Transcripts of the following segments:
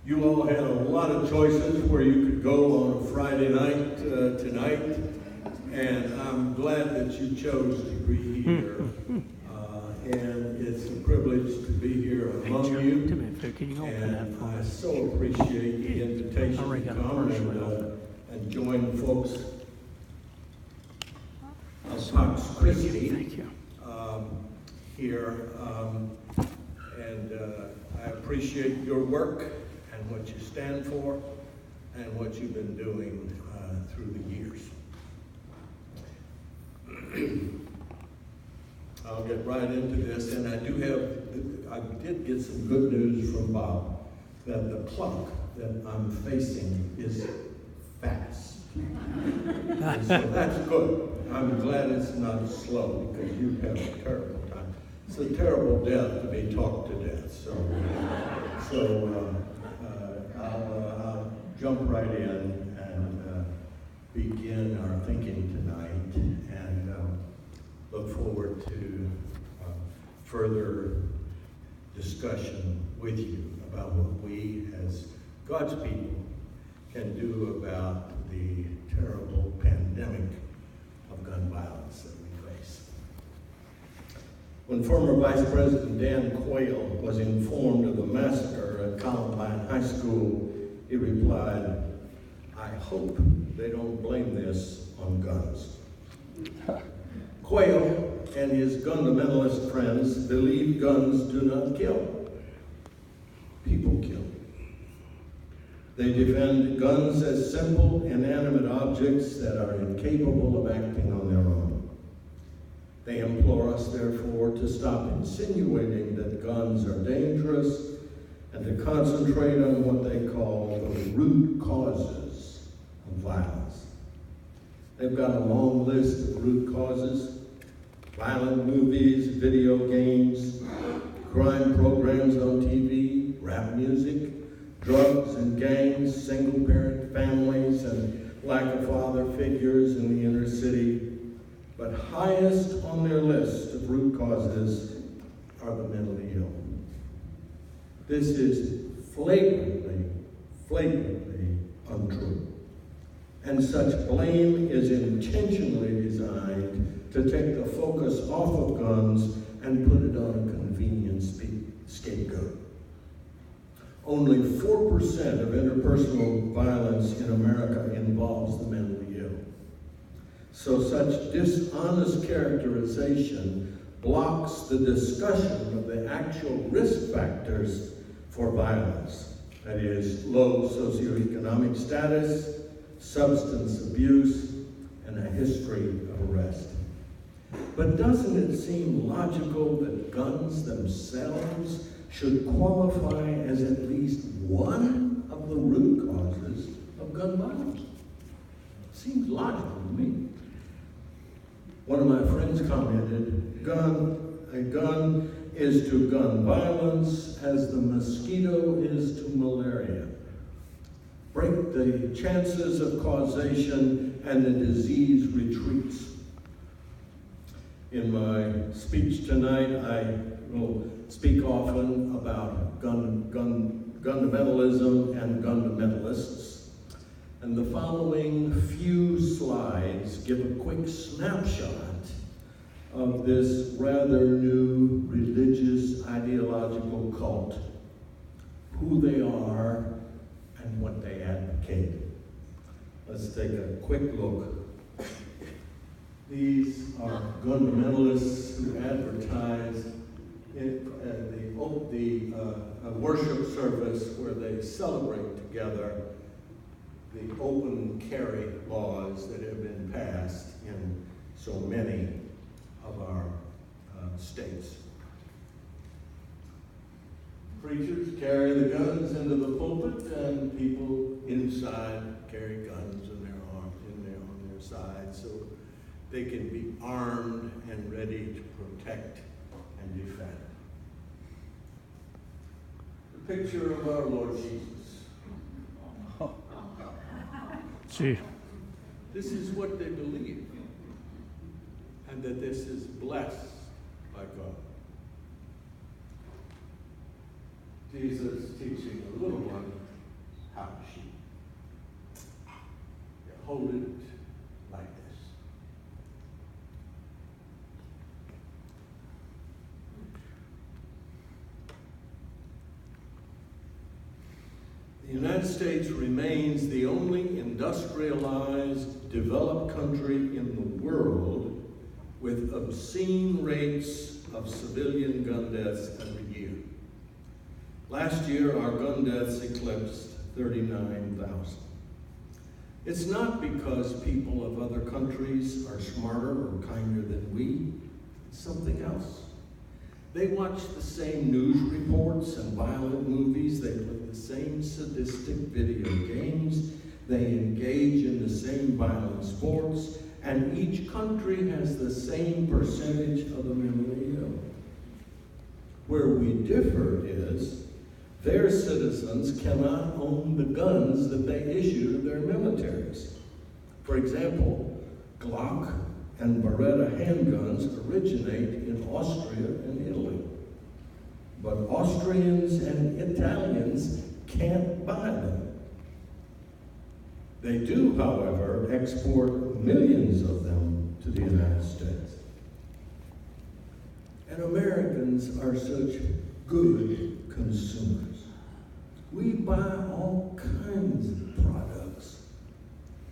You all had a lot of choices where you could go on a Friday night tonight, and I'm glad that you chose to be here. And it's a privilege to be here among you. And I so appreciate the invitation to come and join folks of Pax Christi here. And I appreciate your work and what you stand for and what you've been doing through the years. I'll get right into this, and I did get some good news from Bob that the clock that I'm facing is fast. And so that's good. I'm glad it's not slow, because you have a terrible time. It's a terrible death to be talked to death. So I'll jump right in and begin our thinking tonight, and look forward to further discussion with you about what we as God's people can do about the terrible pandemic of gun violence that we face. When former Vice President Dan Quayle was informed of the massacre at Columbine High School, he replied, "I hope they don't blame this on guns." Quayle and his fundamentalist friends believe guns do not kill. People kill. They defend guns as simple, inanimate objects that are incapable of acting on their own. They implore us, therefore, to stop insinuating that guns are dangerous and to concentrate on what they call the root causes of violence. They've got a long list of root causes: violent movies, video games, crime programs on TV, rap music, drugs and gangs, single-parent families, and lack of father figures in the inner city. But highest on their list of root causes are the mentally ill. This is flagrantly untrue. And such blame is intentionally designed to take the focus off of guns and put it on a convenient scapegoat. Only 4% of interpersonal violence in America involves the mentally ill. So such dishonest characterization blocks the discussion of the actual risk factors for violence. That is, low socioeconomic status, substance abuse, and a history of arrest. But doesn't it seem logical that guns themselves should qualify as at least one of the root causes of gun violence? Seems logical to me. One of my friends commented, a gun is to gun violence as the mosquito is to malaria. Break the chances of causation and the disease retreats. In my speech tonight, I will speak often about fundamentalism and fundamentalists. And the following few slides give a quick snapshot of this rather new religious ideological cult, who they are and what they advocate. Let's take a quick look. These are fundamentalists who advertise the worship service where they celebrate together the open carry laws that have been passed in so many of our states. Preachers carry the guns into the pulpit, and people inside carry guns on their side, so they can be armed and ready to protect and defend. The picture of our Lord Jesus. See. This is what they believe, and that this is blessed by God. Jesus teaching a little one how she hold it like this. The United States remains the only industrialized, developed country in the world with obscene rates of civilian gun deaths every year. Last year, our gun deaths eclipsed 39,000. It's not because people of other countries are smarter or kinder than we. It's something else. They watch the same news reports and violent movies. They play the same sadistic video games. They engage in the same violent sports. And each country has the same percentage of the mentally ill. Where we differ is their citizens cannot own the guns that they issue to their militaries. For example, Glock and Beretta handguns originate in Austria and Italy. But Austrians and Italians can't buy them. They do, however, export millions of them to the United States. And Americans are such good consumers. We buy all kinds of products.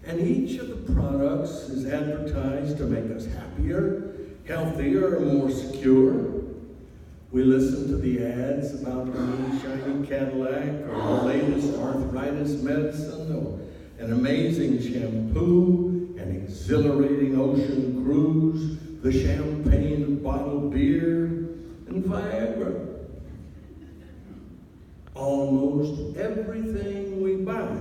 And each of the products is advertised to make us happier, healthier, or more secure. We listen to the ads about the new shiny Cadillac, or the latest arthritis medicine, or an amazing shampoo, an exhilarating ocean cruise, the champagne bottled beer, and Viagra. Almost everything we buy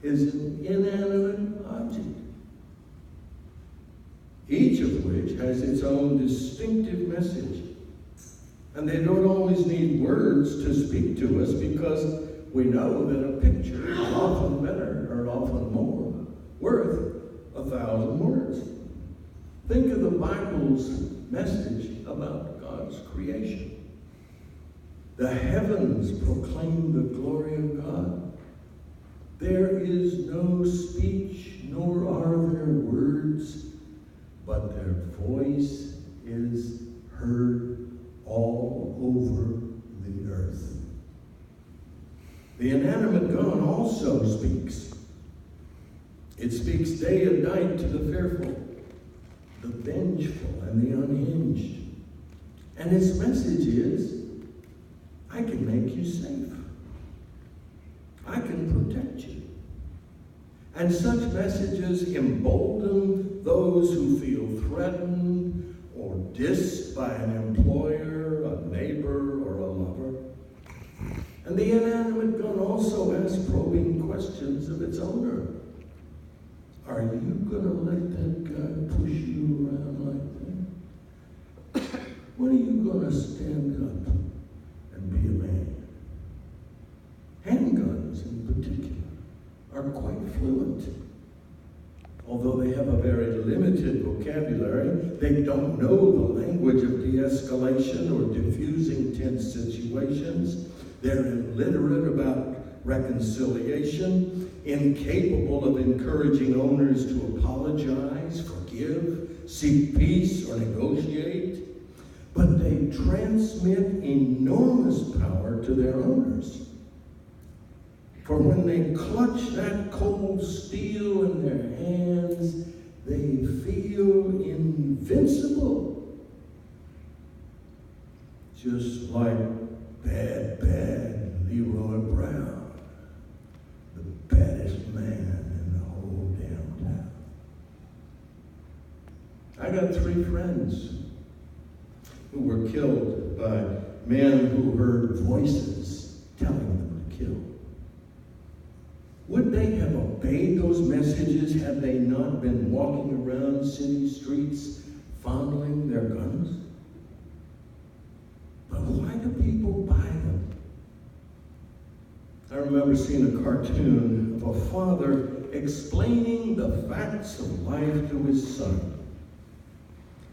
is an inanimate object, each of which has its own distinctive message. And they don't always need words to speak to us, because we know that a picture is often better, or often more, worth 1,000 words. Think of the Bible's message about God's creation. The heavens proclaim the glory of God. There is no speech, nor are there words, but their voice is heard all over the earth. The inanimate gun also speaks. It speaks day and night to the fearful, the vengeful, and the unhinged. And its message is, I can make you safe. I can protect you. And such messages embolden those who feel threatened or dissed by an employer, a neighbor, or a lover. And the inanimate gun also asks probing questions of its owner. Are you going to let that guy push you around like that? When are you going to stand up and be a man? Handguns, in particular, are quite fluent. Although they have a very limited vocabulary, they don't know the language of de-escalation or diffusing tense situations. They're illiterate about reconciliation, incapable of encouraging owners to apologize, forgive, seek peace, or negotiate. But they transmit enormous power to their owners. For when they clutch that cold steel in their hands, they feel invincible. Just like bad Leroy Brown, the baddest man in the whole damn town. I got 3 friends who were killed by men who heard voices telling them to kill. Would they have obeyed those messages had they not been walking around city streets fondling their guns? But why do people buy them? I remember seeing a cartoon of a father explaining the facts of life to his son.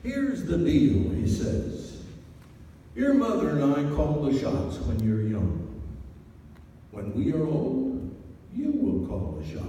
Here's the deal, he says. Your mother and I call the shots when you're young. When we are old, the shop.